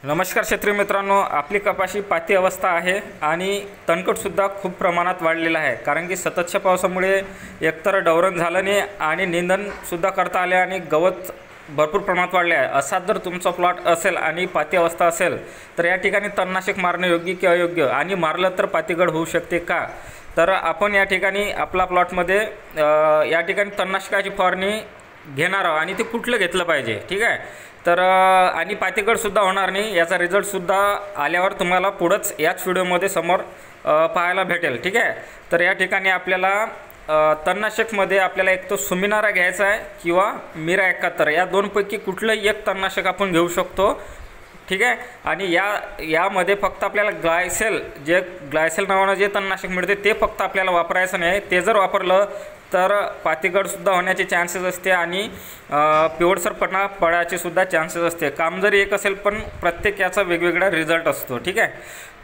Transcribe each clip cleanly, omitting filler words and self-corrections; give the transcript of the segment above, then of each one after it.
नमस्कार शेतकरी मित्रांनो, आपली कपाशी पाती अवस्था आहे आणि तणकटसुद्धा खूप प्रमाणात वाढलेला आहे. कारण की सततच्या पावसामुळे एकतर डवरण झालं नाही आणि निंदनसुद्धा करता आले आणि गवत भरपूर प्रमाणात वाढले आहे. असा जर तुमचा प्लॉट असेल आणि पाती अवस्था असेल तर या ठिकाणी तणनाशक मारणे योग्य की अयोग्य आणि मारलं तर पातीगळ होऊ शकते का? तर आपण या ठिकाणी आपला प्लॉटमध्ये या ठिकाणी तणनाशकाची फवारणी घेणार आहोत आणि ते कुठलं घेतलं पाहिजे, ठीक आहे. तर आणि पातीगळसुद्धा होणार नाही, याचा रिझल्टसुद्धा आल्यावर तुम्हाला पुढंच याच व्हिडिओमध्ये समोर पाहायला भेटेल, ठीक आहे. तर या ठिकाणी आपल्याला तणनाशकमध्ये आपल्याला एक तो सुमिनारा घ्यायचा आहे किंवा मिरा 71 या दोनपैकी कुठलंही एक तणनाशक आपण घेऊ शकतो, ठीक आहे. आणि यामध्ये फक्त आपल्याला ग्लायसेल नावानं जे तणनाशक मिळते ते फक्त आपल्याला वापरायचं नाही. ते जर वापरलं तर पातीगळसुद्धा होण्याचे चान्सेस असते आणि पिवळसरपणा पडायचे सुद्धा चान्सेस असते. काम जरी एक असेल पण प्रत्येक याचा वेगवेगळा रिझल्ट असतो, ठीक आहे.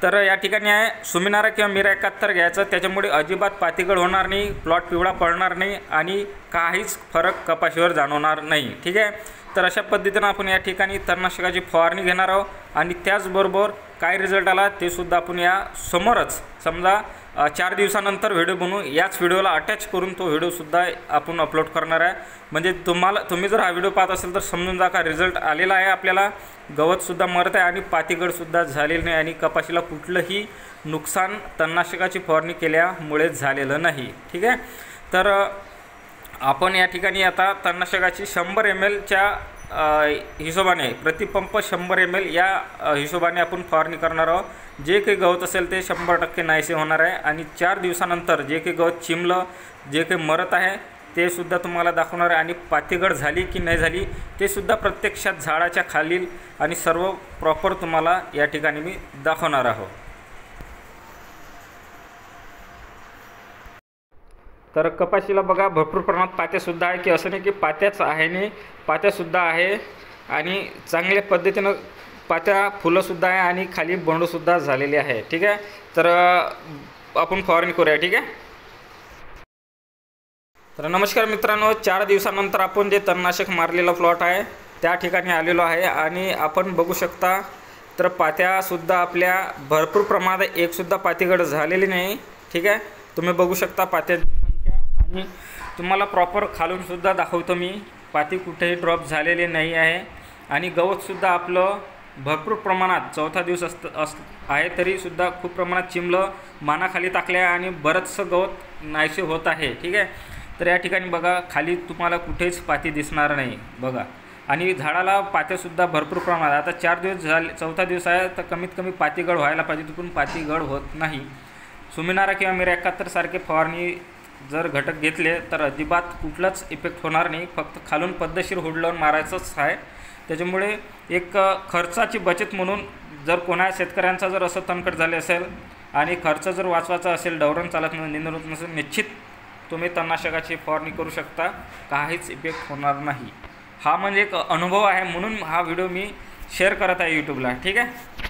तर या ठिकाणी आहे सुमिनारा किंवा मिरा 71 घ्यायचं. त्याच्यामुळे अजिबात पातीगळ होणार नाही, प्लॉट पिवळा पडणार नाही आणि काहीच फरक कपाशीवर जाणवणार नाही, ठीक आहे. तर अशा पद्धतीनं आपण या ठिकाणी तणनाशकाची फवारणी घेणार आहोत आणि त्याचबरोबर काय रिझल्ट आला ते सुद्धा आपण या समोरच समजा 4 दिवसानंतर व्हिडिओ बनवू. याच व्हिडिओला अटॅच करून तो व्हिडिओसुद्धा आपण अपलोड करणार आहे. म्हणजे तुम्ही जर हा व्हिडिओ पाहत असेल तर समजून जा का रिझल्ट आलेला आहे, आपल्याला गवतसुद्धा मरत आहे आणि पातीगळसुद्धा झालेलं नाही आणि कपाशीला कुठलंही नुकसान तणनाशकाची फवारणी केल्यामुळे झालेलं नाही, ठीक आहे. तर आपण या ठिकाणी आता तणनाशकाची 100 ml हिशोबाने प्रतिपंप 100 ml या हिशोबाने आपण फवारणी करणार आहोत. जे काही गवत असेल ते 100% नाहीसे होणार आहे आणि 4 दिवसानंतर जे काही गवत चिमलं, जे काही मरत आहे ते सुद्धा तुम्हाला दाखवणार आहे आणि पातीगळ झाली की नाही झाली ते सुद्धा प्रत्यक्षात झाडाच्या खालील आणि सर्व प्रॉपर तुम्हाला या ठिकाणी मी दाखवणार आहोत. तर कपाशीला बघा भरपूर प्रमाणात पात्यासुद्धा आहे, की असं नाही की पात्याच आहे नाही, पात्यासुद्धा आहे आणि चांगल्या पद्धतीनं पात्या फुलंसुद्धा आहे आणि खाली बोंडसुद्धा झालेली आहे, ठीक आहे. तर आपण फवारणी करूया, ठीक आहे. तर नमस्कार मित्रांनो, 4 दिवसानंतर आपण जे तणनाशक मारलेला प्लॉट आहे त्या ठिकाणी आलेलो आहे आणि आपण बघू शकता तर पात्यासुद्धा आपल्या भरपूर प्रमाणात एकसुद्धा पातीगळ झालेली नाही, ठीक आहे. तुम्ही बघू शकता पात्याची संख्या आणि तुम्हाला प्रॉपर खालूनसुद्धा दाखवतो मी, पाती कुठेही ड्रॉप झालेले नाही आहे आणि गवतसुद्धा आपलं भरपूर प्रमाणात 4था दिवस आहे तरीसुद्धा खूप प्रमाणात चिमलं मानाखाली टाकले आहे आणि बरंचसं गवत नाहीसे होत आहे, ठीक आहे. तर या ठिकाणी बघा खाली तुम्हाला कुठेच पाती दिसणार नाही बघा आणि झाडाला पात्यासुद्धा भरपूर प्रमाणात. आता 4 दिवस झाले, 4था दिवस आहे तर कमीत कमी पातीगळ व्हायला पाहिजे, पण पातीगळ होत नाही. सुमिनारा किंवा मिरा 71 सारखे फवारणी जर घटक घेतले तर अजिबात कुठलाच इफेक्ट होणार नाही, फक्त खालून पद्धतशीर हुड लावून मारायचंच आहे. त्याच्यामुळे एक खर्चाची बचत म्हणून जर कोणा शेतकऱ्यांचा जर असं तणकट झाले असेल आणि खर्च जर वाचवायचा असेल, डवरण चालत निंदन होत नसेल, निश्चित तुम्ही तणनाशकाची फवारणी करू शकता, काहीच इफेक्ट होणार नाही. हा म्हणजे एक अनुभव आहे म्हणून हा व्हिडिओ मी शेअर करत आहे यूट्यूबला, ठीक आहे.